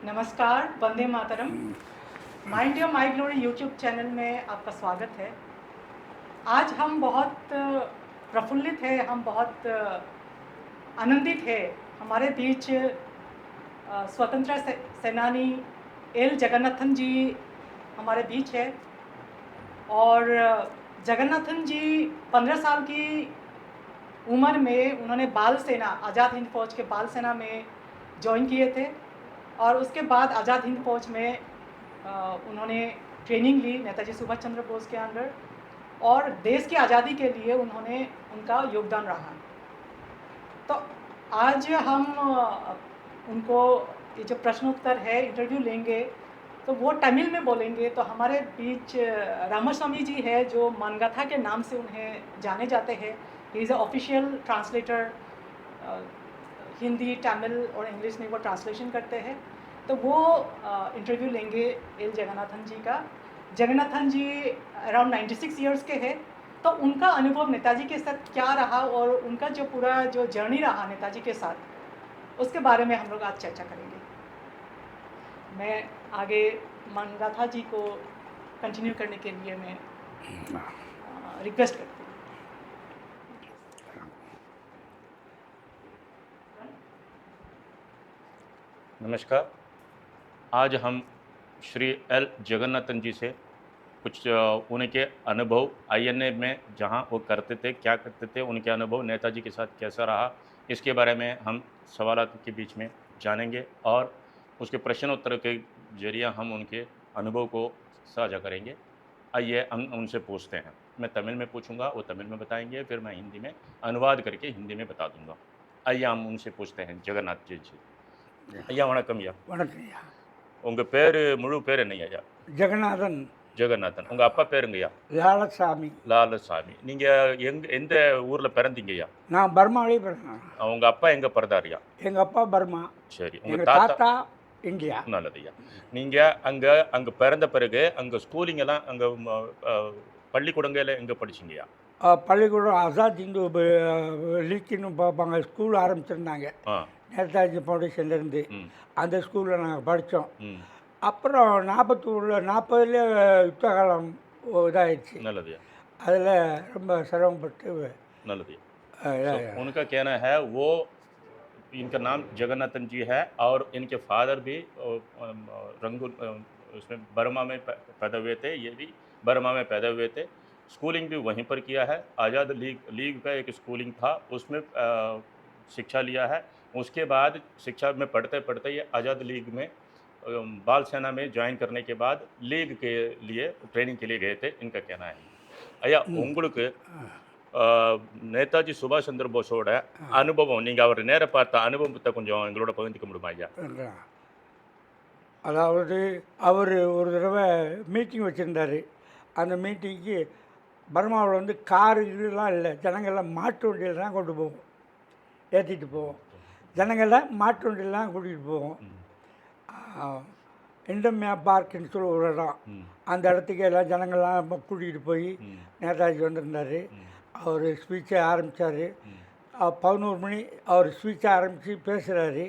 नमस्कार, वंदे मातरम। Mind your my glory YouTube channel में आपका स्वागत है। आज हम बहुत प्रफुल्लित हैं, हम बहुत आनंदित हैं। हमारे बीच स्वतंत्रता सेनानी एल जगन्नाथन जी हमारे बीच है। और जगन्नाथन जी 15 साल की उम्र में उन्होंने बाल सेना, आज़ाद हिंद फौज के बाल सेना में ज्वाइन किए थे। और उसके बाद आज़ाद हिंद फौज में उन्होंने ट्रेनिंग ली नेताजी सुभाष चंद्र बोस के अंडर, और देश की आज़ादी के लिए उन्होंने उनका योगदान रहा। तो आज हम उनको ये जो प्रश्नोत्तर है, इंटरव्यू लेंगे, तो वो तमिल में बोलेंगे। तो हमारे बीच रामास्वामी जी है, जो मनगाथा के नाम से उन्हें जाने जाते हैं। He is a official translator, Hindi, Tamil और इंग्लिश में वो ट्रांसलेशन करते हैं। तो वो इंटरव्यू लेंगे एल जगन्नाथन जी का। जगन्नाथन जी अराउंड 96 ईयर्स के हैं। तो उनका अनुभव नेताजी के साथ क्या रहा और उनका जो पूरा जो जर्नी रहा नेताजी के साथ, उसके बारे में हम लोग आज चर्चा करेंगे। मैं आगे मनगाथा जी को कंटिन्यू करने के लिए मैं रिक्वेस्ट करती हूँ। नमस्कार। आज हम श्री एल जगन्नाथन जी से कुछ उनके अनुभव आईएनए में जहां वो करते थे, क्या करते थे, उनके अनुभव नेताजी के साथ कैसा रहा, इसके बारे में हम सवालात के बीच में जानेंगे और उसके प्रश्नोत्तर के जरिए हम उनके अनुभव को साझा करेंगे। आइए हम उनसे पूछते हैं। मैं तमिल में पूछूंगा, वो तमिल में बताएंगे, फिर मैं हिंदी में अनुवाद करके हिंदी में बता दूंगा। आइए हम उनसे पूछते हैं जगन्नाथ जी से। ஐயா வணக்கம் ஐயா. வணக்கம் ஐயா. உங்க பேரு, முழு பேர் என்னங்க ஐயா? ஜெகநாதன் ஜெகநாதன். உங்க அப்பா பேருங்கய்யா? லாலசாமி. லாலசாமி. நீங்க எந்த ஊர்ல பிறந்தீங்கய்யா? நான் பர்மாவிலே பிறந்தேன். உங்க அப்பா எங்க பிறந்தாருய்யா? எங்க அப்பா பர்மா, சரி. உங்க எங்க தாத்தா? தாத்தா இந்தியா. நல்லதுய்யா. நீங்க அங்க பிறந்த பிறகு அங்க ஸ்கூலிங் எல்லாம் அங்க பள்ளிக்கூடங்கள்ல எங்க படிச்சீங்கய்யா? பள்ளிக்கூடம் ஆசாத் இந்து லீக்னு பார்ப்பாங்க, ஸ்கூல் ஆரம்பிச்சிருந்தாங்க நேதாஜி ஃபவுண்டேஷன்லேருந்து. அந்த ஸ்கூலில் நாங்கள் படித்தோம். அப்புறம் 40ல் யுத்த காலம் இதாகிடுச்சு. நல்லதுயா. அதில் ரொம்ப சிரமப்பட்டு. நல்லதுயா. उनका कहना है वो, इनका नाम जगन्नाथन जी है और इनके फादर भी रंगून उसमें बर्मा में पैदा हुए थे। ये भी बर्मा में पैदा हुए थे। स्कूलिंग भी वहीं पर किया है। आज़ाद लीग का एक स्कूलिंग था, उसमें शिक्षा लिया है। उसके बाद शिक्षा में पढ़ते पढ़ते ये आज़ाद लीग में बाल सेना में ज्वाइन करने के बाद लीग के लिए ट्रेनिंग के लिए गए थे, इनका कहना है। ஐயா, உங்களுக்கு நேதாஜி சுபாஷ் சந்திர போஸோட அனுபவம், நீங்கள் அவர் நேர பார்த்த அனுபவத்தை கொஞ்சம் எங்களோட பகிர்ந்துக்க முடியுமா ஐயா? அதாவது அவர் ஒரு தடவை மீட்டிங் வச்சுருந்தார். அந்த மீட்டிங்க்கு பர்மாவில் வந்து காரு இதெல்லாம் இல்லை, ஜனங்கள்லாம் மாட்டு வண்டியில் தான் கொண்டு போவோம், ஏற்றிட்டு போவோம். ஜனங்கள்லாம் மாட்டு வண்டியில் தான் கூட்டிகிட்டு போவோம். இண்டமியா பார்க்குன்னு சொல்லி ஒரு இடம், அந்த இடத்துக்கு எல்லாம் ஜனங்கள்லாம் கூட்டிகிட்டு போய் நேதாஜி வந்திருந்தார். அவர் ஸ்பீச்சை ஆரம்பித்தார். 11 மணி அவர் ஸ்பீச்சை ஆரம்பித்து பேசுகிறாரு.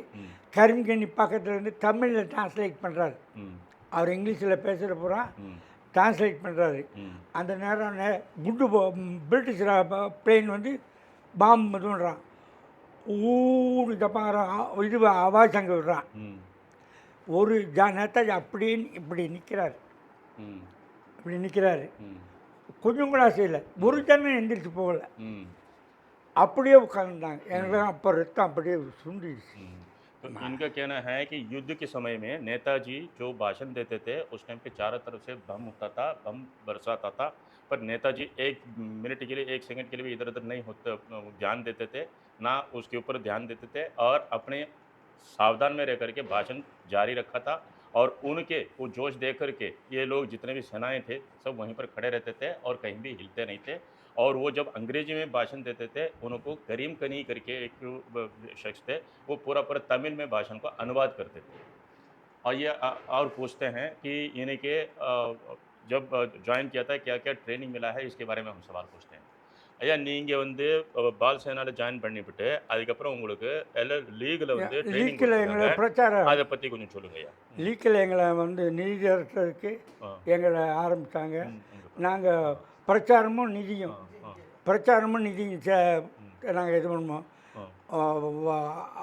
கரிம்கனி பக்கத்துலேருந்து தமிழில் டிரான்ஸ்லேட் பண்ணுறாரு. அவர் இங்கிலீஷில் பேசுகிற பூரா டிரான்ஸ்லேட் பண்ணுறாரு. அந்த நேரம் குண்டு பிரிட்டிஷ் பிளெயின் வந்து பாம்பு இதுன்றான், ஊன்னு தப்பாங்கிறான், இது ஆவாஸ் அங்கே விடுறான். ஒரு நேதாஜி அப்படின்னு இப்படி நிற்கிறார், இப்படி நிற்கிறாரு. கொஞ்சம் கூட செய்யலை, ஒரு ஜனம் எந்திரிச்சு போகலை, அப்படியே உட்காந்துட்டாங்க. எனக்கு அப்போ ரத்தம் அப்படியே சுண்டிடுச்சு. इनका कहना है कि युद्ध के समय में नेताजी जो भाषण देते थे, उस टाइम पे चारों तरफ से बम होता था, बम बरसाता था, पर नेताजी 1 मिनट के लिए, 1 सेकंड के लिए भी इधर उधर नहीं होते, ध्यान देते थे ना, उसके ऊपर ध्यान देते थे और अपने सावधान में रह करके भाषण जारी रखा था। और उनके वो जोश देख करके ये लोग जितने भी सेनाएं थे सब वहीं पर खड़े रहते थे और कहीं भी हिलते नहीं थे। और वो जब अंग्रेजी में भाषण देते थे, उनको करीम कनी करके एक शख्स थे, वो पूरा तमिल में भाषण को अनुवाद करते थे। और ये और पूछते हैं कि इनके जब ज्वाइन किया था क्या क्या ट्रेनिंग मिला है, इसके बारे में हम सवाल पूछते हैं। ஐயா நீங்க வந்து பால் சேனால ஜாயின் பண்ணிவிட்டு அதுக்கப்புறம் உங்களுக்கு எல்லாம் லீக்ல வந்து ட்ரைனிங் லீக்கில் எங்களை கொடுத்துருக்காங்க. பிரச்சாரம் அதை பத்தி கொஞ்சம் சொல்லுங்க ஐயா. லீக்கில் எங்களை வந்து நிதி திரட்டுறதுக்கு ஆ. எங்களை ஆரம்பித்தாங்க. உங்க நாங்கள் பிரச்சாரமும் நிதியும் ஆ. பிரச்சாரமும் நிதியும் நாங்கள் இது பண்ணுவோம். ஆ.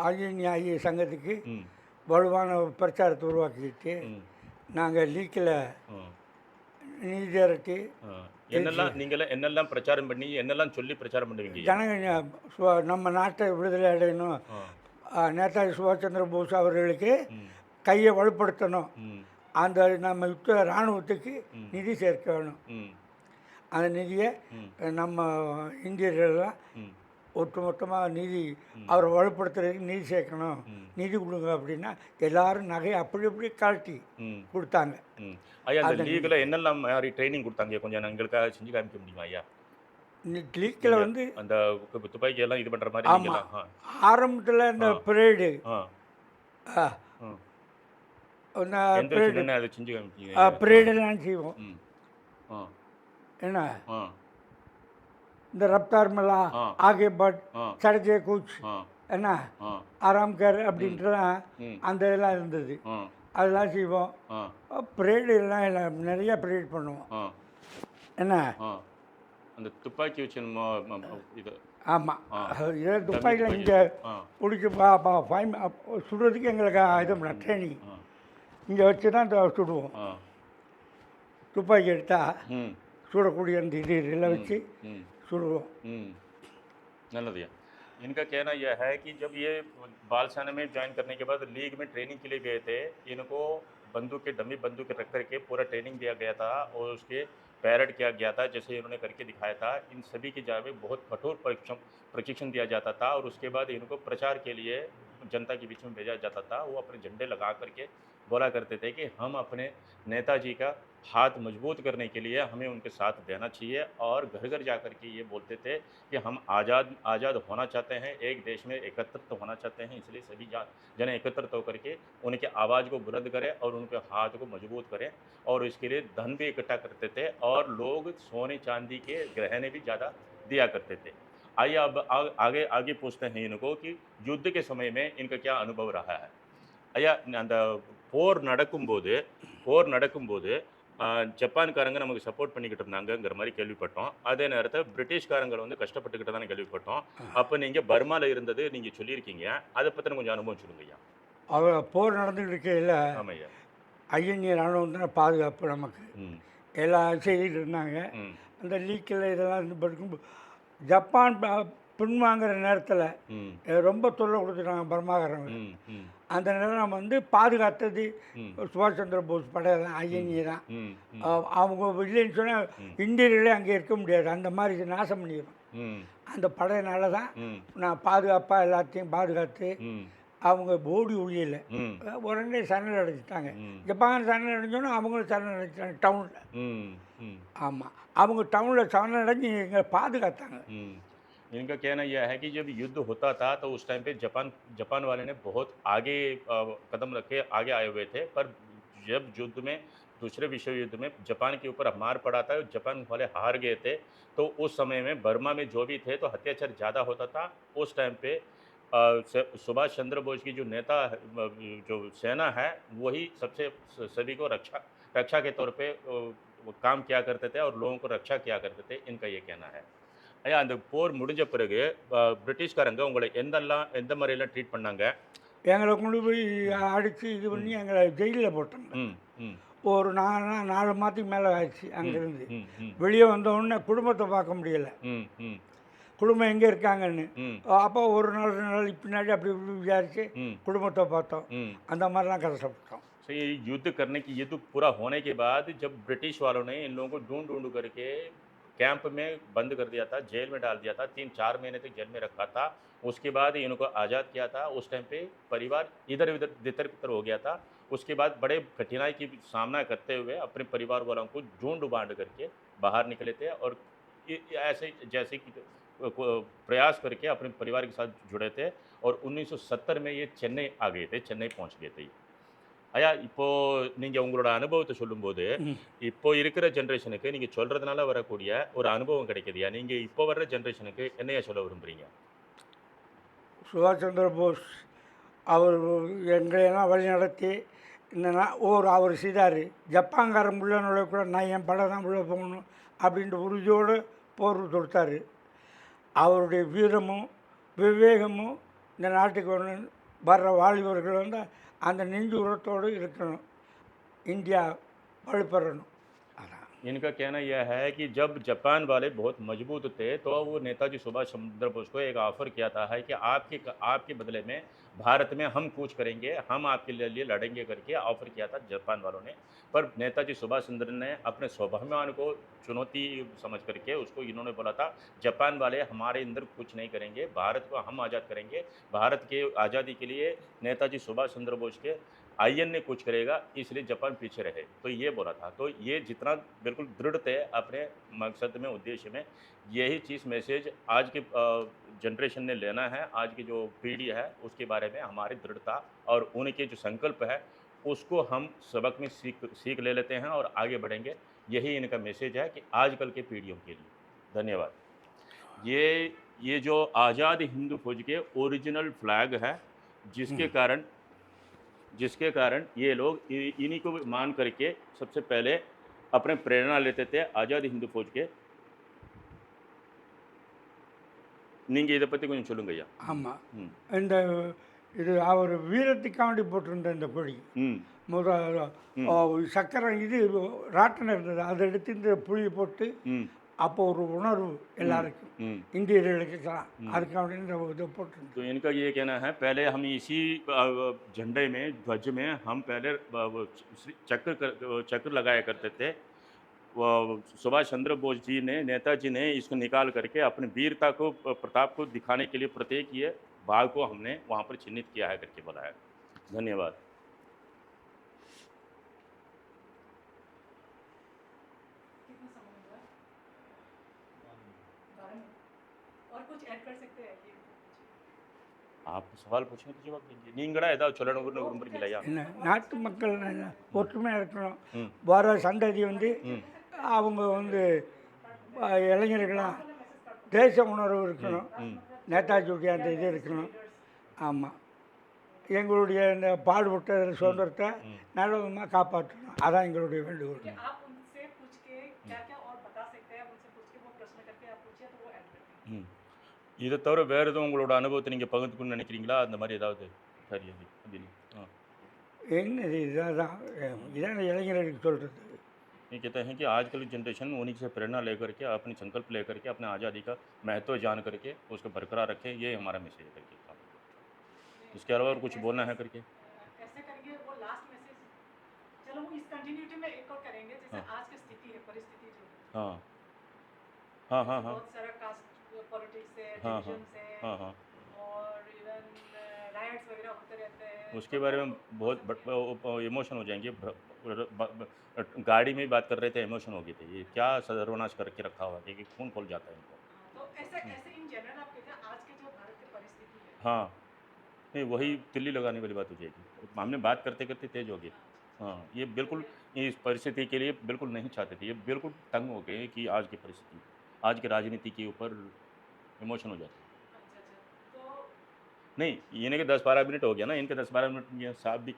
ஆகிய சங்கத்துக்கு ம். வலுவான பிரச்சாரத்தை உருவாக்கிட்டு ம். நாங்கள் லீக்கில் ம். நிதி திரட்டி என்னெல்லாம் நீங்களாம் என்னெல்லாம் பிரச்சாரம் பண்ணி என்னெல்லாம் சொல்லி பிரச்சாரம் பண்ணுவீங்க ஐயா? ஜனங்க நம்ம நாட்டை விடுதலை அடையணும், நேதாஜி சுபாஷ் சந்திர போஸ் அவர்களுக்கு ம். கையை வலுப்படுத்தணும், ம். அந்த நம்ம இராணுவத்துக்கு நிதி சேர்க்க வேணும். ம். அந்த நிதியை ம். நம்ம இந்தியர்கள்லாம் ம். ஒட்டுமொத்தமாக நிதி அவரை வலுப்படுத்துறதுக்கு நிதி சேர்க்கணும், நிதி கொடுங்க அப்படின்னா எல்லாரும் நகையை அப்படி அப்படி கழட்டி ம். கொடுத்தாங்க. ம். ஐயா அந்த லீக்ல என்னெல்லாம் மாதிரி ட்ரைனிங் கொடுத்தாங்க கொஞ்சம் எங்களுக்காக செஞ்சு காமிக்க முடியுமா ஐயா? லீக்கில் வந்து அந்த துப்பாக்கி எல்லாம் இது பண்ற மாதிரி ஆமாம், நீங்களாம். ஆரம்பத்தில் இந்த பரேடு ஆ. ம். எந்த பரேடு விஷயம் அதை செஞ்சு காமிச்சீங்க? பரேடெல்லாம் செய்வோம். ம். ஆ. என்ன ஆ. இந்த ரப்தார் மெலா, ஆ. Aake but, ah. சடஜே கூச், ஆ. என்ன ஆ. ஆராம்கர் அப்படின்றலாம் ம். அந்த இதெல்லாம் இருந்தது. ஆ. அதெல்லாம் செய்வோம். ஆ. பரேடு எல்லாம் நிறையா பரேட் பண்ணுவோம். ஆ. என்ன ஆ. அந்த துப்பாக்கி வச்சு இது ஆமாம், ஆ. இதே துப்பாக்கியில் இங்கே ஆ. பிடிச்சி சுடுறதுக்கு எங்களுக்கு இது பண்ண ட்ரைனிங் ஆ. இங்கே வச்சு தான் சுடுவோம். ஆ. துப்பாக்கி எடுத்தால் ம். சுடக்கூடிய அந்த இதெல்லாம் வச்சு ம். சுடுவோம். नलदिया इनका कहना यह है कि जब ये बाल सेना में ज्वाइन करने के बाद लीग में ट्रेनिंग के लिए गए थे, इनको बंदूक के डमी बंदूक रख करके पूरा ट्रेनिंग दिया गया था और उसके पैरेड किया गया था जैसे इन्होंने करके दिखाया था। इन सभी की जगह में बहुत कठोर प्रशिक्षण दिया जाता था और उसके बाद इनको प्रचार के लिए जनता के बीच में भेजा जाता था। वो अपने झंडे लगा करके बोला करते थे कि हम अपने नेताजी का हाथ मजबूत करने के लिए हमें उनके साथ देना चाहिए और घर घर जा कर के ये बोलते थे कि हम आज़ाद होना चाहते हैं, एक देश में एकत्रित होना चाहते हैं, इसलिए सभी जन एकत्रित होकर के उनके आवाज़ को बुलंद करें और उनके हाथ को मजबूत करें और इसके लिए धन भी इकट्ठा करते थे और लोग सोने चांदी के गहने भी ज़्यादा दिया करते थे। आइए अब आगे आगे पूछते हैं इनको कि युद्ध के समय में इनका क्या अनुभव रहा है। ஐயா அந்த போர் நடக்கும்போது ஜப்பான்காரங்க நமக்கு சப்போர்ட் பண்ணிக்கிட்டு இருந்தாங்கங்கிற மாதிரி கேள்விப்பட்டோம். அதே நேரத்தில் பிரிட்டிஷ்காரங்க வந்து கஷ்டப்பட்டுக்கிட்டு தானே கேள்விப்பட்டோம். அப்போ நீங்கள் பர்மாவில் இருந்தது நீங்கள் சொல்லியிருக்கீங்க, அதை பற்றின கொஞ்சம் அனுபவம் சொல்லுங்க ஐயா. அவர் போர் நடந்துகிட்டு இருக்கையில் ஆமாய்யா. ஐஎன்ஏ ராணுவம் தான் பாதுகாப்பு நமக்கு எல்லாம் செய்துட்டு இருந்தாங்க. அந்த லீக்கில் இதெல்லாம் இருந்து படிக்கும் ஜப்பான் பின்வாங்கிற நேரத்தில் ரொம்ப தொல்லை கொடுத்துட்டாங்க பர்மாக்காரங்க. அந்த நேரம் வந்து பாதுகாத்தது சுபாஷ் சந்திர போஸ் படையெல்லாம் ஐஎன்ஏ தான். அவங்க இல்லைன்னு சொன்னால் இந்தியர்களே அங்கே இருக்க முடியாது, அந்த மாதிரி நாசம் பண்ணிடும். அந்த படையினால தான் நான் பாதுகாப்பாக எல்லாத்தையும் பாதுகாத்து அவங்க ஓடி ஒழியலை, உடனே சரணை அடைஞ்சிட்டாங்க. ஜப்பான் சரணை அடைஞ்சோன்னா அவங்களும் சரணை அடைஞ்சிட்டாங்க டவுனில். ஆமாம், அவங்க டவுனில் சரணை அடைஞ்சு எங்களை பாதுகாத்தாங்க. इनका कहना यह है कि जब युद्ध होता था तो उस टाइम पे जापान वाले ने बहुत आगे कदम रखे आगे आए हुए थे, पर जब युद्ध में दूसरे विश्व युद्ध में जापान के ऊपर मार पड़ा था, जापान वाले हार गए थे, तो उस समय में बर्मा में जो भी थे तो अत्याचार ज़्यादा होता था। उस टाइम पे सुभाष चंद्र बोस की जो नेता जो सेना है वही सबसे सभी को रक्षा के तौर पे काम किया करते थे और लोगों को रक्षा किया करते थे, इनका ये कहना है। ஐயா அந்த போர் முடிஞ்ச பிறகு பிரிட்டிஷ்காரங்க உங்களை எந்த மாதிரியெல்லாம் ட்ரீட் பண்ணாங்க? எங்களை கொண்டு போய் அடித்து இது பண்ணி எங்களை ஜெயிலில் போட்டாங்க. ஒரு 4 மாதத்துக்கு மேலே ஆயிடுச்சு. அங்கேருந்து வெளியே வந்தோடனே குடும்பத்தை பார்க்க முடியலை, குடும்பம் எங்கே இருக்காங்கன்னு. அப்போ ஒரு நாள் 2 நாள் பின்னாடி அப்படி இப்படி விசாரித்து குடும்பத்தை பார்த்தோம். அந்த மாதிரிலாம் கஷ்டப்பட்டோம். सो ये युद्ध करने की युद्ध पूरा होने के बाद जब ब्रिटिश वालों ने इन लोगों को ढूंढ करके कैंप में बंद कर दिया था, जेल में डाल दिया था, 3-4 महीने तक जेल में रखा था, उसके बाद इनको आज़ाद किया था। उस टाइम पे परिवार इधर उधर तितर बितर हो गया था। उसके बाद बड़े कठिनाई की सामना करते हुए अपने परिवार वालों को ढूंढ बांध करके बाहर निकले थे और ऐसे जैसे कि प्रयास करके अपने परिवार के साथ जुड़े थे और 1970 में ये चेन्नई आ गए थे, चेन्नई पहुँच गए थे। ஐயா இப்போ நீங்க உங்களோட அனுபவத்தை சொல்லும்போது இப்போ இருக்கிற ஜென்ரேஷனுக்கு நீங்க சொல்றதுனால வரக்கூடிய ஒரு அனுபவம் கிடைக்குதுயா. நீங்க இப்போ வர்ற ஜென்ரேஷனுக்கு என்னையா சொல்ல விரும்புறீங்க? சுபாஷ் சந்திர போஸ் அவர் எங்களையெல்லாம் வழி நடத்தி என்னன்னா அவர் செய்தார். ஜப்பான்காரன் உள்ள நுழையக்கூட நான் என் படம் தான் உள்ளே போகணும் அப்படின்ற உறுதியோடு போர் தொடுத்தார். அவருடைய வீரமும் விவேகமும் இந்த நாட்டுக்கு வர்ற வாலிபர்கள் அந்த நெஞ்சு உரத்தோடு இருக்கணும். இந்தியா வலுப்பெறணும். அதான் इनका कहना यह है कि जब जापान वाले बहुत मजबूत थे तो वो नेताजी सुभाष चंद्र बोस को एक ऑफर किया था है कि आपके बदले में भारत में हम कूच करेंगे, हम आपके लिए लड़ेंगे करके ऑफर किया था जापान वालों ने। पर नेताजी सुभाष चंद्र ने अपने स्वाभिमान को चुनौती समझ करके उसको इन्होंने बोला था जापान वाले हमारे अंदर कुछ नहीं करेंगे, भारत को हम आज़ाद करेंगे। भारत के आज़ादी के लिए नेताजी सुभाष चंद्र बोस के आईएन ने कुछ करेगा, इसलिए जापान पीछे रहे, तो ये बोला था। तो ये जितना बिल्कुल दृढ़ थे अपने मकसद में, उद्देश्य में, यही चीज़ मैसेज आज के जनरेशन ने लेना है। आज की जो पीढ़ी है उसके बारे में हमारी दृढ़ता और उनके जो संकल्प है उसको हम सबक में सीख ले लेते हैं और आगे बढ़ेंगे। यही इनका मैसेज है कि आजकल के पीढ़ियों के लिए। धन्यवाद। ये जो आज़ाद हिंद फौज के ओरिजिनल फ्लैग है जिसके कारण ये लोग इन्हीं को मान करके सबसे पहले अपने प्रेरणा लेते थे आज़ाद हिंद फौज के। நீங்கள் இதை பற்றி கொஞ்சம் சொல்லுங்க ஐயா. ஆமாம், இந்த இது அவர் வீரத்துக்காண்டி போட்டிருந்த இந்த கொடி சக்கரம் இது ராட்டினம் இருந்தது, அதை எடுத்து இந்த புளியை போட்டு அப்போ ஒரு உணர்வு எல்லாருக்கும் இந்தியர்களுக்கெல்லாம் அதுக்காக இதை போட்டு. तो इनका ये कहना है पहले हम इसी झंडे में, ध्वज में हम पहले चक्र लगाया करते थे। सुभाष चंद्र बोस जी ने, नेताजी ने इसको निकाल करके अपनी वीरता को, प्रताप को दिखाने के लिए प्रत्येक ये भाग को हमने वहाँ पर चिन्हित किया है करके बोला है। धन्यवाद। और कुछ ऐड कर सकते हैं? आप सवाल पूछने तो जवाब देंगे. நீங்களா ஏதாவது சொல்லணும்னு விரும்புறீங்களா? என்ன நாட்டு மக்கள் ஒற்றுமையாக இருக்கணும். வர சந்ததி அவங்க இளைஞர்களாக தேச உணர்வு இருக்கணும். நேதாஜியுடைய அந்த இது இருக்கணும். ஆமாம், எங்களுடைய இந்த பாடுபட்ட சுதந்திரத்தை நல்ல விதமாக காப்பாற்றணும். அதான் எங்களுடைய வேண்டுகோள். இதை தவிர வேறு எதுவும் உங்களோட அனுபவத்தை நீங்கள் பகிர்ந்துக்கணும்னு நினைக்கிறீங்களா? அந்த மாதிரி ஏதாவது சரி அப்படின்னு என்னது இதான் இளைஞர்களுக்கு சொல்கிறது. ये कहते हैं कि आजकल की जनरेशन उन्हीं से प्रेरणा लेकर के, अपनी संकल्प लेकर के, अपने आज़ादी का महत्व जान करके उसको बरकरार रखें, ये हमारा मैसेज है करके। इसके अलावा और कुछ बोलना है करके ऐसे करेंगे वो लास्ट मैसेज। चलो वो इस कंटिन्यूटी में एक और करेंगे जैसे आज की स्थिति है, परिस्थिति जो हाँ हाँ हाँ हाँ बहुत सारा कास्ट पॉलिटिक्स है, डिवीजन है और इवन राइट्स वगैरह होते रहते हैं। उसके बारे में बहुत इमोशन हो जाएंगे। गाड़ी में बात कर रहे थे, इमोशन हो गए थे। ये क्या सर्वनाश करके रखा हुआ है कि खून खोल जाता है इनको। तो ऐसे इन जनरल आप कहते हैं आज की जो भारत की परिस्थिति है। हाँ नहीं, वही तिल्ली लगाने वाली बात हो जाएगी। हमने बात करते करते तेज हो गए। हाँ, ये बिल्कुल इस परिस्थिति के लिए बिल्कुल नहीं चाहते थे। ये बिल्कुल तंग हो गए कि आज की परिस्थिति, आज की राजनीति के ऊपर इमोशन हो जाते हैं। तो नहीं, इन्हें 10-12 मिनट हो गया ना, इनके 10-12 मिनट साहब भी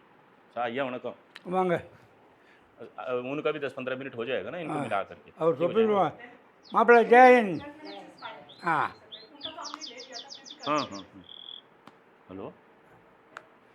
साहिया वणकम வாங்க, उनका भी 10-15 मिनट हो जाएगा ना इनको मिला करके। அவர் சொல்லிடுவா மாப்பிள்ளை ஜெயன். उनका तो हमने ले लिया था। हाँ हाँ, हेलो।